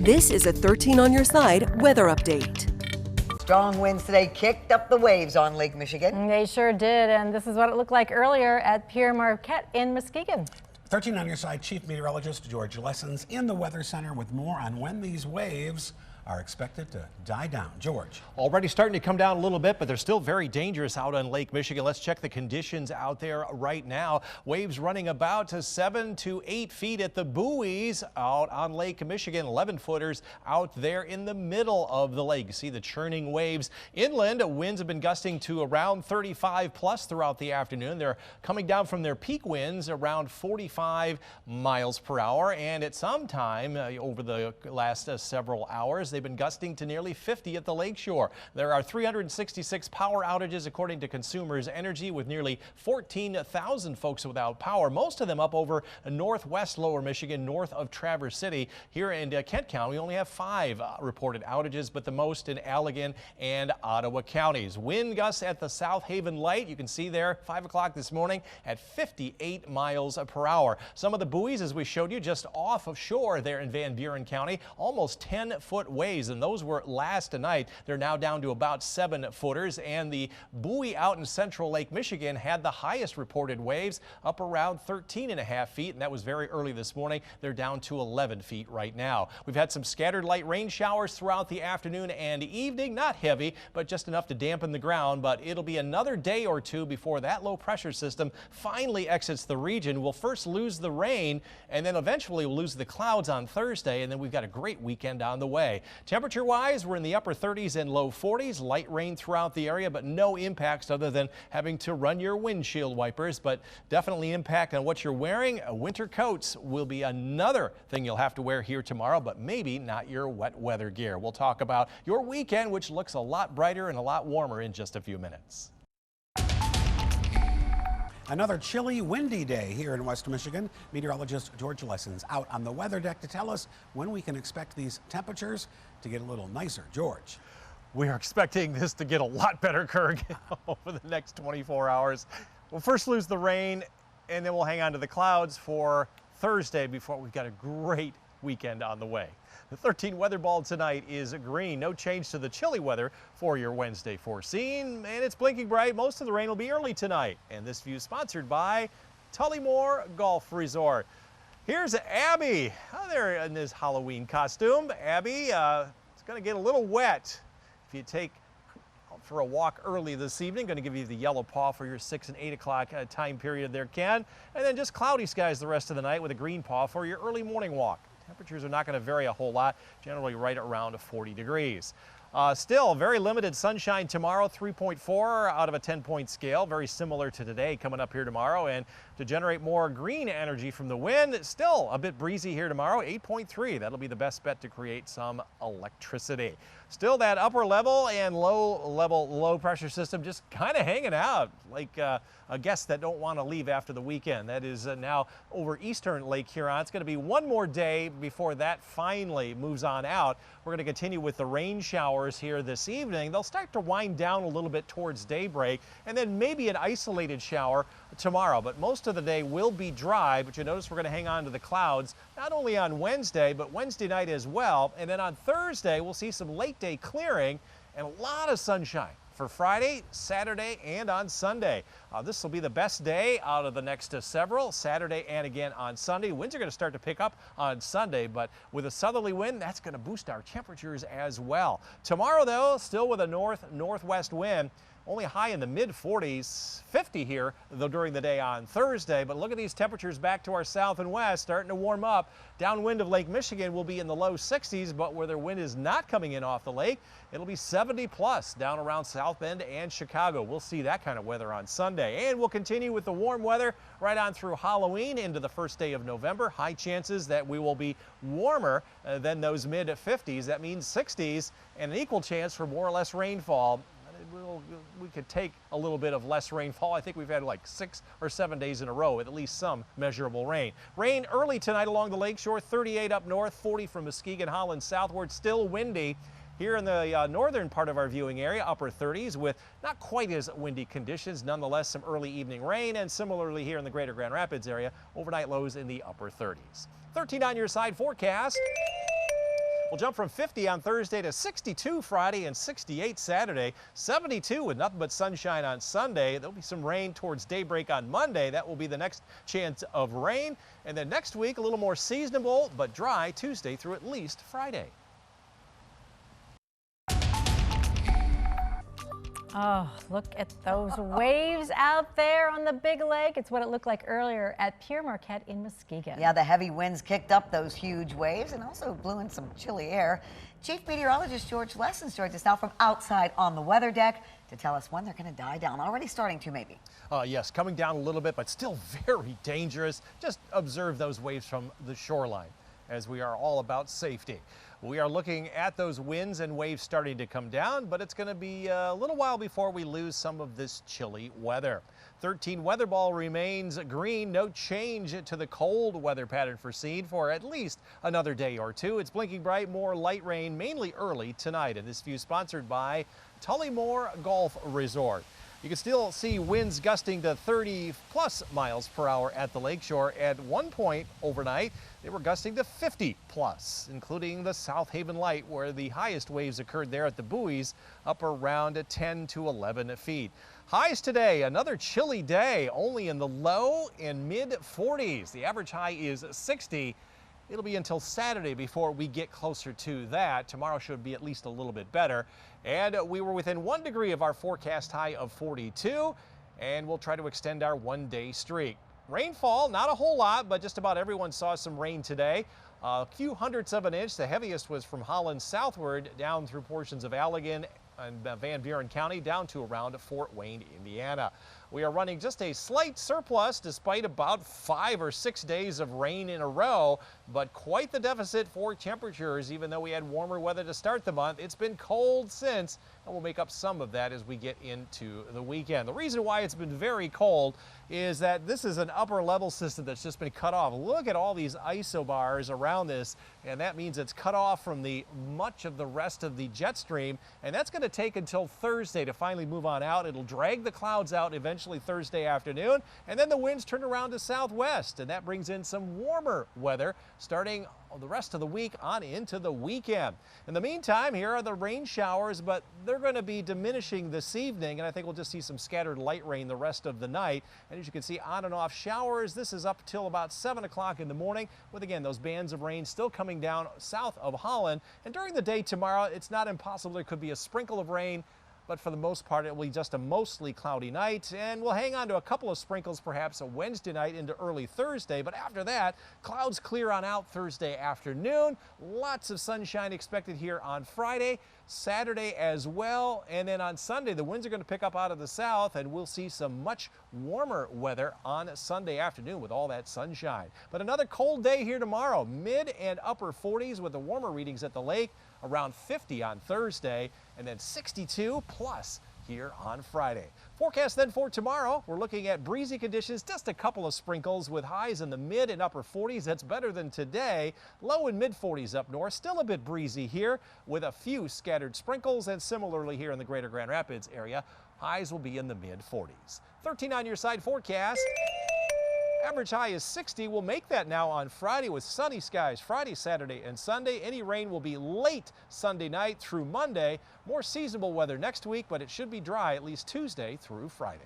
This is a 13 on your side weather update. Strong winds today kicked up the waves on Lake Michigan. They sure did, and this is what it looked like earlier at Pierre Marquette in Muskegon. 13 on your side, Chief Meteorologist George Lessons in the Weather Center with more on when these waves are expected to die down. George. Already starting to come down a little bit, but they're still very dangerous out on Lake Michigan. Let's check the conditions out there right now. Waves running about to 7 to 8 feet at the buoys out on Lake Michigan. 11-footers out there in the middle of the lake. You see the churning waves. Inland, winds have been gusting to around 35 plus throughout the afternoon. They're coming down from their peak winds around 45 miles per hour. And at some time over the last several hours, they've been gusting to nearly 50 at the lakeshore. There are 366 power outages according to Consumers Energy, with nearly 14,000 folks without power, most of them up over northwest Lower Michigan, north of Traverse City. Here in Kent County, we only have 5 reported outages, but the most in Allegan and Ottawa counties. Wind gusts at the South Haven Light, you can see there 5 o'clock this morning at 58 miles per hour. Some of the buoys, as we showed you, just off of shore there in Van Buren County, almost 10-foot waves, and those were last night. They're now down to about 7-footers, and the buoy out in central Lake Michigan had the highest reported waves, up around 13.5 feet, and that was very early this morning. They're down to 11 feet right now. We've had some scattered light rain showers throughout the afternoon and evening, not heavy, but just enough to dampen the ground, but it'll be another day or two before that low pressure system finally exits the region. We'll first lose the rain, and then eventually we'll lose the clouds on Thursday, and then we've got a great weekend on the way. Temperature-wise, we're in the upper 30s and low 40s. Light rain throughout the area, but no impacts other than having to run your windshield wipers, but definitely impact on what you're wearing. Winter coats will be another thing you'll have to wear here tomorrow, but maybe not your wet weather gear. We'll talk about your weekend, which looks a lot brighter and a lot warmer, in just a few minutes. Another chilly, windy day here in West Michigan. Meteorologist George Lessons out on the weather deck to tell us when we can expect these temperatures to get a little nicer. George. We are expecting this to get a lot better, Kirk, over the next 24 hours. We'll first lose the rain, and then we'll hang on to the clouds for Thursday before we've got a great weekend on the way. The 13 weather ball tonight is green. No change to the chilly weather for your Wednesday foreseen, and it's blinking bright. Most of the rain will be early tonight. And this view is sponsored by Tullymore Golf Resort. Here's Abby there in his Halloween costume. Abby, it's going to get a little wet if you take for a walk early this evening. Going to give you the yellow paw for your 6 and 8 o'clock time period there, Ken. And then just cloudy skies the rest of the night with a green paw for your early morning walk. Temperatures are not going to vary a whole lot, generally right around 40 degrees. Still very limited sunshine tomorrow, 3.4 out of a 10-point scale, very similar to today coming up here tomorrow. And to generate more green energy from the wind, it's still a bit breezy here tomorrow, 8.3. That'll be the best bet to create some electricity. Still that upper level and low pressure system just kind of hanging out like guests that don't want to leave after the weekend. That is now over eastern Lake Huron. It's going to be one more day before that finally moves on out. We're going to continue with the rain showers here this evening. They'll start to wind down a little bit towards daybreak, and then maybe an isolated shower tomorrow. But most of the day will be dry, but you notice we're going to hang on to the clouds not only on Wednesday, but Wednesday night as well. And then on Thursday, we'll see some late day clearing and a lot of sunshine for Friday, Saturday, and on Sunday. This will be the best day out of the next several, Saturday and again on Sunday. Winds are going to start to pick up on Sunday, but with a southerly wind, that's going to boost our temperatures as well. Tomorrow, though, still with a northwest wind. Only high in the mid-40s, 50 here, though, during the day on Thursday. But look at these temperatures back to our south and west, starting to warm up. Downwind of Lake Michigan will be in the low 60s, but where their wind is not coming in off the lake, it'll be 70 plus down around South Bend and Chicago. We'll see that kind of weather on Sunday. And we'll continue with the warm weather right on through Halloween into the first day of November. High chances that we will be warmer than those mid-50s. That means 60s, and an equal chance for more or less rainfall. We could take a little bit of less rainfall. I think we've had like 6 or 7 days in a row with at least some measurable rain. Rain early tonight along the lakeshore, 38 up north, 40 from Muskegon, Holland southward. Still windy here in the northern part of our viewing area, upper 30s with not quite as windy conditions. Nonetheless, some early evening rain, and similarly here in the greater Grand Rapids area, overnight lows in the upper 30s. 13 on your side forecast. We'll jump from 50 on Thursday to 62 Friday and 68 Saturday, 72 with nothing but sunshine on Sunday. There'll be some rain towards daybreak on Monday. That will be the next chance of rain. And then next week, a little more seasonable but dry Tuesday through at least Friday. Oh, look at those waves out there on the big lake. It's what it looked like earlier at Pierre Marquette in Muskegon. Yeah, the heavy winds kicked up those huge waves and also blew in some chilly air. Chief Meteorologist George Lessons joins us now from outside on the weather deck to tell us when they're going to die down. Already starting to, maybe. Yes, coming down a little bit, but still very dangerous. Just observe those waves from the shoreline, as we are all about safety. We are looking at those winds and waves starting to come down, but it's going to be a little while before we lose some of this chilly weather. 13 weather ball remains green. No change to the cold weather pattern foreseen for at least another day or two. It's blinking bright, more light rain, mainly early tonight. And this view sponsored by Tullymore Golf Resort. You can still see winds gusting to 30+ miles per hour at the lakeshore. At one point overnight, they were gusting to 50+, including the South Haven Light, where the highest waves occurred there at the buoys, up around 10 to 11 feet. Highs today, another chilly day, only in the low and mid 40s. The average high is 60. It'll be until Saturday before we get closer to that. Tomorrow should be at least a little bit better. And we were within 1 degree of our forecast high of 42, and we'll try to extend our one-day streak. Rainfall, not a whole lot, but just about everyone saw some rain today. A few hundredths of an inch. The heaviest was from Holland southward down through portions of Allegan and Van Buren County down to around Fort Wayne, Indiana. We are running just a slight surplus despite about 5 or 6 days of rain in a row, but quite the deficit for temperatures. Even though we had warmer weather to start the month, it's been cold since, and we'll make up some of that as we get into the weekend. The reason why it's been very cold is that this is an upper level system that's just been cut off. Look at all these isobars around this, and that means it's cut off from much of the rest of the jet stream, and that's going to take until Thursday to finally move on out. It'll drag the clouds out eventually Thursday afternoon, and then the winds turn around to southwest, and that brings in some warmer weather starting the rest of the week on into the weekend. In the meantime, here are the rain showers, but they're going to be diminishing this evening, and I think we'll just see some scattered light rain the rest of the night. And as you can see, on and off showers. This is up till about 7 o'clock in the morning, with again those bands of rain still coming down south of Holland. And during the day tomorrow, it's not impossible there could be a sprinkle of rain, but for the most part, it will be just a mostly cloudy night, and we'll hang on to a couple of sprinkles perhaps a Wednesday night into early Thursday. But after that, clouds clear on out Thursday afternoon. Lots of sunshine expected here on Friday, Saturday as well, and then on Sunday, the winds are going to pick up out of the south, and we'll see some much warmer weather on Sunday afternoon with all that sunshine. But another cold day here tomorrow, mid and upper 40s with the warmer readings at the lake, around 50 on Thursday, and then 62+ here on Friday. Forecast then for tomorrow, we're looking at breezy conditions, just a couple of sprinkles with highs in the mid and upper 40s. That's better than today. Low and mid 40s up north, still a bit breezy here with a few scattered sprinkles, and similarly here in the greater Grand Rapids area, highs will be in the mid 40s. 13 on your side forecast. Average high is 60. We'll make that now on Friday with sunny skies Friday, Saturday, and Sunday. Any rain will be late Sunday night through Monday. More seasonable weather next week, but it should be dry at least Tuesday through Friday.